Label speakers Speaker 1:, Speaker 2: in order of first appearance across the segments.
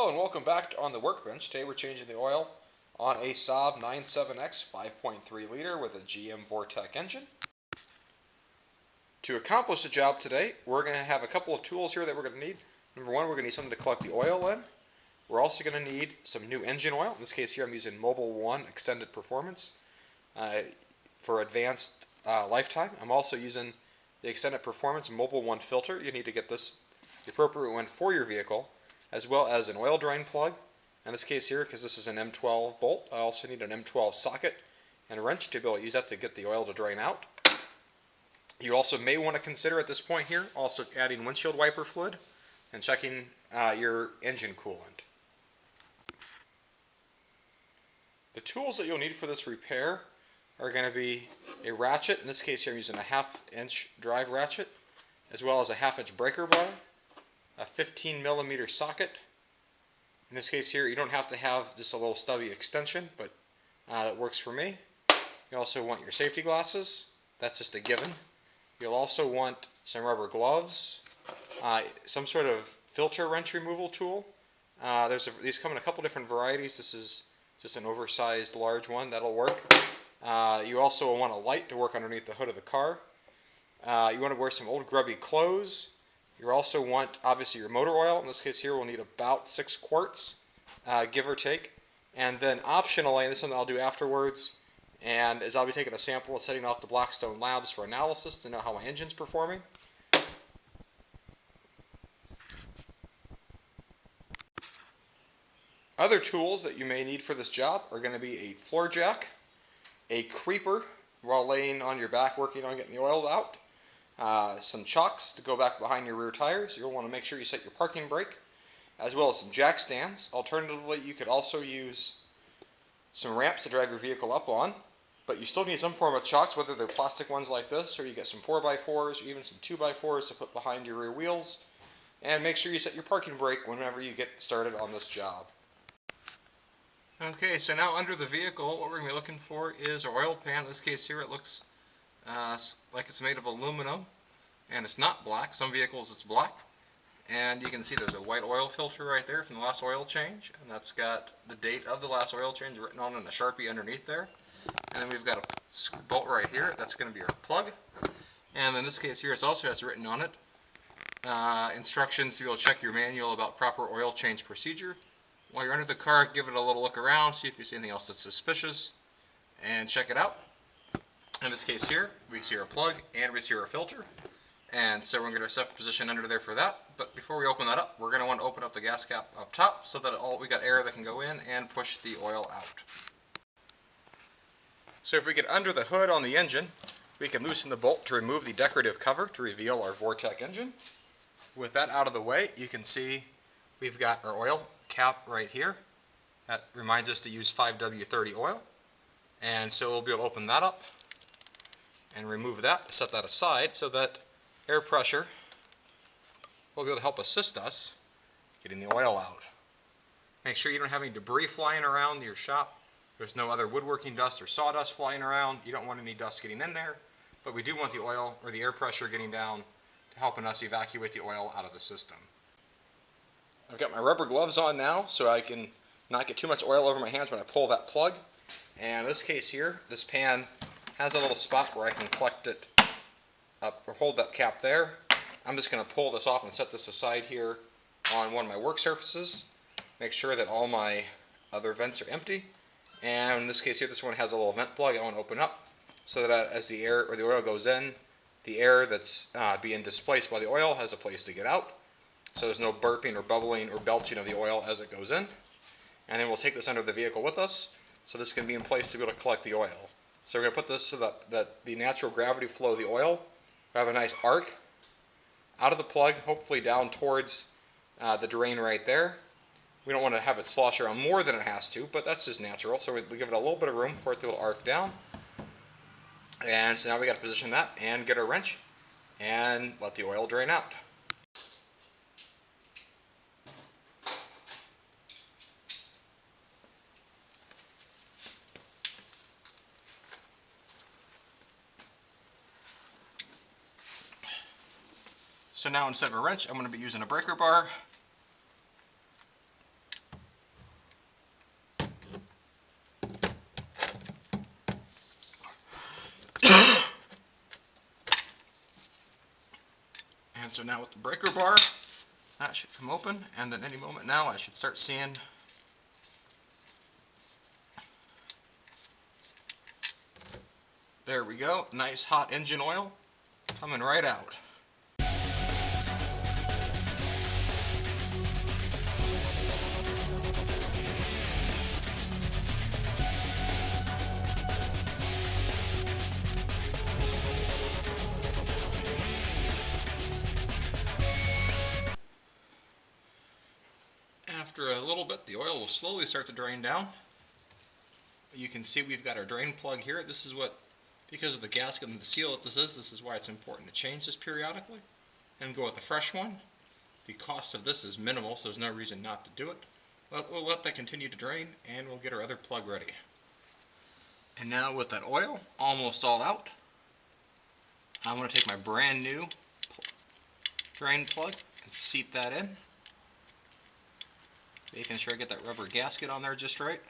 Speaker 1: Hello and welcome back on the workbench. Today we're changing the oil on a Saab 97X 5.3 liter with a GM Vortec engine. To accomplish the job today, we're going to have a couple of tools here that we're going to need. Number one, we're going to need something to collect the oil in. We're also going to need some new engine oil. In this case here I'm using Mobil 1 Extended Performance for advanced lifetime. I'm also using the Extended Performance Mobil 1 filter. You need to get this the appropriate one for your vehicle, as well as an oil drain plug. In this case here, because this is an M12 bolt, I also need an M12 socket and a wrench to be able to use that to get the oil to drain out. You also may want to consider at this point here also adding windshield wiper fluid and checking your engine coolant. The tools that you'll need for this repair are going to be a ratchet. In this case here I'm using a 1/2-inch drive ratchet, as well as a 1/2-inch breaker bar, a 15mm socket. In this case here, you don't have to have just a little stubby extension, but that works for me. You also want your safety glasses. That's just a given. You'll also want some rubber gloves, some sort of filter wrench removal tool. These come in a couple different varieties. This is just an oversized large one. That'll work. You also want a light to work underneath the hood of the car. You want to wear some old grubby clothes. You also want, obviously, your motor oil. In this case here, we'll need about 6 quarts, give or take. And then optionally, and this is something I'll do afterwards, and is I'll be taking a sample and setting off to Blackstone Labs for analysis to know how my engine's performing. Other tools that you may need for this job are going to be a floor jack, a creeper while laying on your back working on getting the oil out, some chocks to go back behind your rear tires. You'll want to make sure you set your parking brake, as well as some jack stands. Alternatively, you could also use some ramps to drive your vehicle up on, but you still need some form of chocks, whether they're plastic ones like this, or you get some 4x4s, or even some 2x4s to put behind your rear wheels. And make sure you set your parking brake whenever you get started on this job. Okay, so now under the vehicle, what we're going to be looking for is our oil pan. In this case here, it looks like it's made of aluminum, and it's not black. Some vehicles it's black, and you can see there's a white oil filter right there from the last oil change, and that's got the date of the last oil change written on in a Sharpie underneath there. And then we've got a bolt right here. That's going to be our plug. And in this case here, it also has written on it instructions to be able to check your manual about proper oil change procedure. While you're under the car, give it a little look around, see if you see anything else that's suspicious, and check it out. In this case here, we see our plug and we see our filter, and so we're going to get our stuff positioned under there for that. But before we open that up, we're going to want to open up the gas cap up top so that we got air that can go in and push the oil out. So if we get under the hood on the engine, we can loosen the bolt to remove the decorative cover to reveal our Vortec engine. With that out of the way, you can see we've got our oil cap right here. That reminds us to use 5W30 oil, and so we'll be able to open that up and remove that, set that aside so that air pressure will be able to help assist us getting the oil out. Make sure you don't have any debris flying around your shop. There's no other woodworking dust or sawdust flying around. You don't want any dust getting in there, but we do want the oil or the air pressure getting down to helping us evacuate the oil out of the system. I've got my rubber gloves on now so I can not get too much oil over my hands when I pull that plug. And in this case here, this pan has a little spot where I can collect it up or hold that cap there. I'm just going to pull this off and set this aside here on one of my work surfaces. Make sure that all my other vents are empty. And in this case here, this one has a little vent plug I want to open up so that as the air or the oil goes in, the air that's being displaced by the oil has a place to get out. So there's no burping or bubbling or belching of the oil as it goes in. And then we'll take this under the vehicle with us, so this can be in place to be able to collect the oil. So we're going to put this so that the natural gravity flow of the oil will have a nice arc out of the plug, hopefully down towards the drain right there. We don't want to have it slosh around more than it has to, but that's just natural. So we give it a little bit of room for it to arc down. And so now we got to position that and get our wrench and let the oil drain out. So now instead of a wrench, I'm going to be using a breaker bar. And so now with the breaker bar, that should come open, and then any moment now I should start seeing there we go, nice hot engine oil coming right out. After a little bit, the oil will slowly start to drain down. You can see we've got our drain plug here. This is what, because of the gasket and the seal that this is why it's important to change this periodically and go with a fresh one. The cost of this is minimal, so there's no reason not to do it. But we'll let that continue to drain, and we'll get our other plug ready. And now with that oil almost all out, I'm going to take my brand new drain plug and seat that in. Making sure I get that rubber gasket on there just right.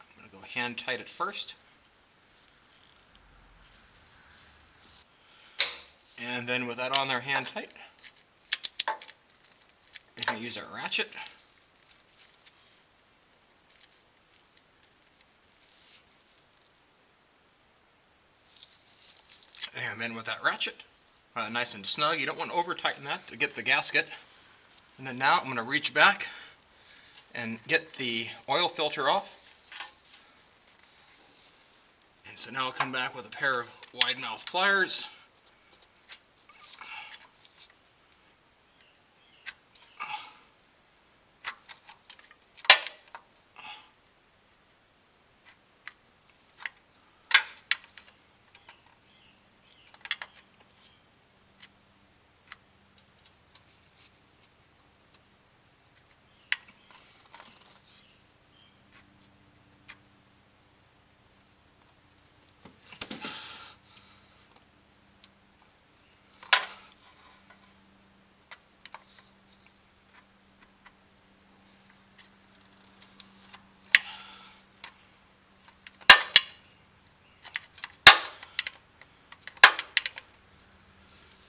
Speaker 1: I'm going to go hand tight it first. And then with that on there hand tight, I'm going to use that ratchet. And then with that ratchet, nice and snug. You don't want to over tighten that to get the gasket. And then now I'm going to reach back and get the oil filter off. And so now I'll come back with a pair of wide mouth pliers.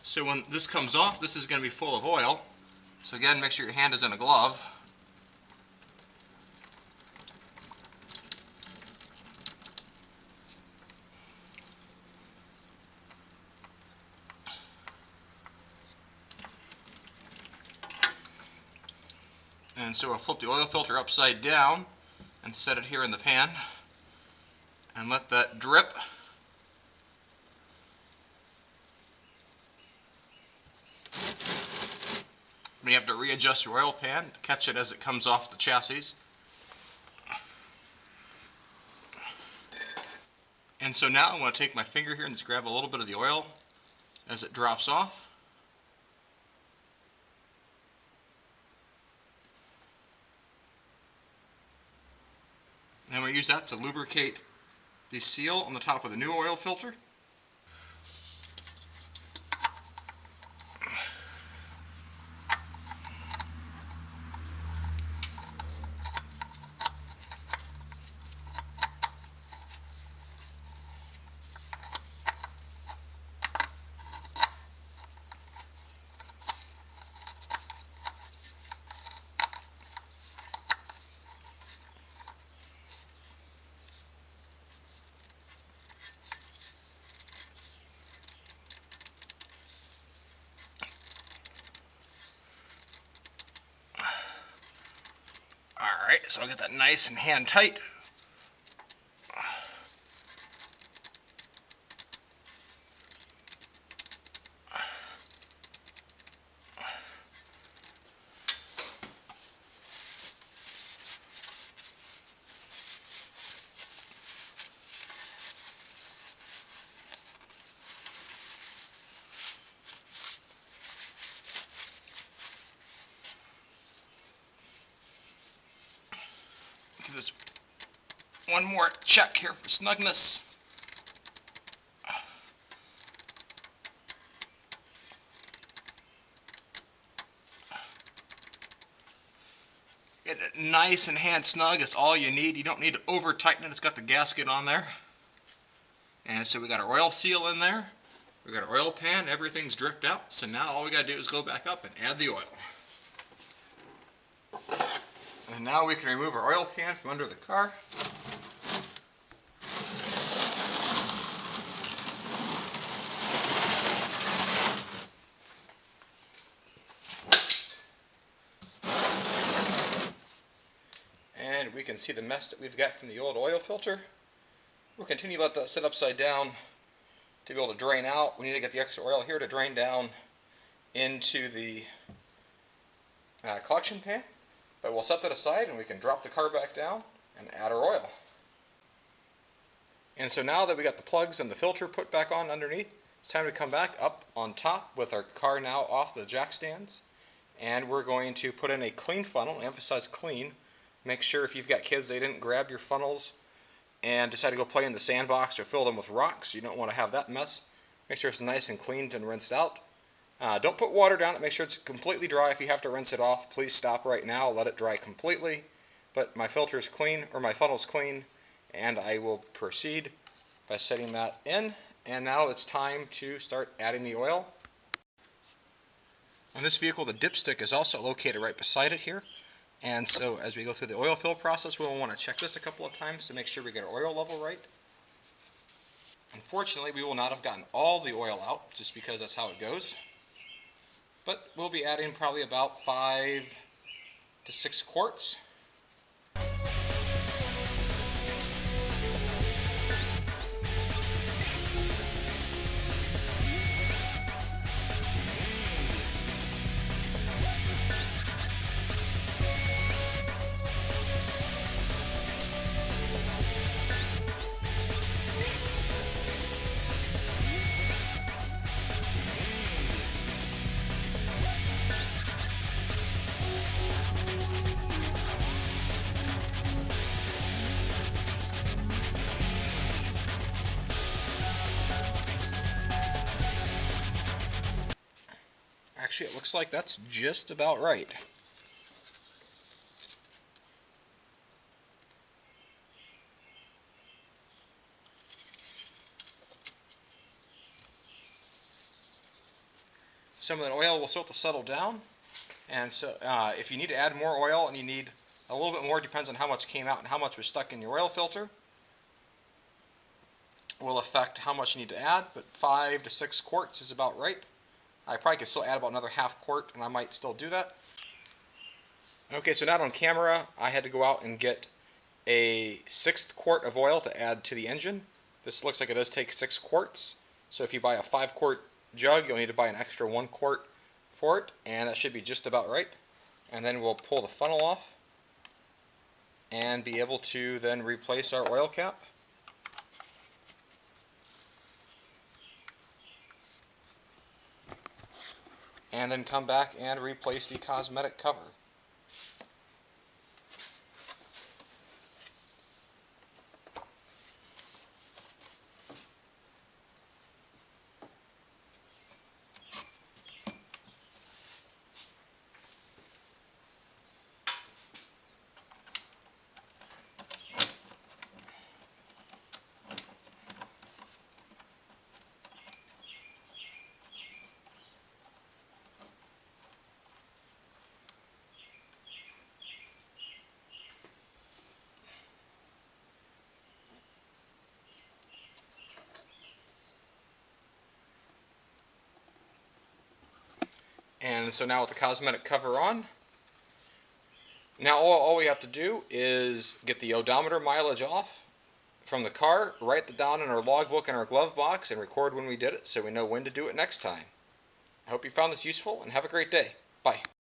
Speaker 1: So when this comes off, this is going to be full of oil. So again, make sure your hand is in a glove. And so I'll flip the oil filter upside down and set it here in the pan and let that drip. You have to readjust your oil pan to catch it as it comes off the chassis. And so now I'm going to take my finger here and just grab a little bit of the oil as it drops off. And we use that to lubricate the seal on the top of the new oil filter. Alright, so I'll get that nice and hand tight. Give this one more check here for snugness. Get it nice and hand snug is all you need. You don't need to over tighten it. It's got the gasket on there. And so we got our oil seal in there. We got our oil pan, everything's dripped out. So now all we got to do is go back up and add the oil. And now we can remove our oil pan from under the car. And we can see the mess that we've got from the old oil filter. We'll continue to let that sit upside down to be able to drain out. We need to get the extra oil here to drain down into the collection pan. But we'll set that aside and we can drop the car back down and add our oil. And so now that we got the plugs and the filter put back on underneath, it's time to come back up on top with our car now off the jack stands. And we're going to put in a clean funnel, emphasize clean. Make sure if you've got kids they didn't grab your funnels and decide to go play in the sandbox or fill them with rocks. You don't want to have that mess. Make sure it's nice and cleaned and rinsed out. Don't put water down it. Make sure it's completely dry. If you have to rinse it off, please stop right now. Let it dry completely. But my filter is clean, or my funnel's clean, and I will proceed by setting that in. And now it's time to start adding the oil. On this vehicle, the dipstick is also located right beside it here. And so as we go through the oil fill process, we'll want to check this a couple of times to make sure we get our oil level right. Unfortunately, we will not have gotten all the oil out just because that's how it goes. But we'll be adding probably about 5 to 6 quarts. Actually, it looks like that's just about right. Some of that oil will start to settle down, and so if you need to add more oil and you need a little bit more, depends on how much came out and how much was stuck in your oil filter, will affect how much you need to add, but 5 to 6 quarts is about right. I probably could still add about another half quart, and I might still do that. Okay, so now on camera, I had to go out and get a 1/6 quart of oil to add to the engine. This looks like it does take 6 quarts. So if you buy a 5-quart jug, you'll need to buy an extra 1 quart for it, and that should be just about right. And then we'll pull the funnel off and be able to then replace our oil cap. And then come back and replace the cosmetic cover. And so now with the cosmetic cover on, now all we have to do is get the odometer mileage off from the car, write it down in our logbook in our glove box, and record when we did it so we know when to do it next time. I hope you found this useful and have a great day. Bye.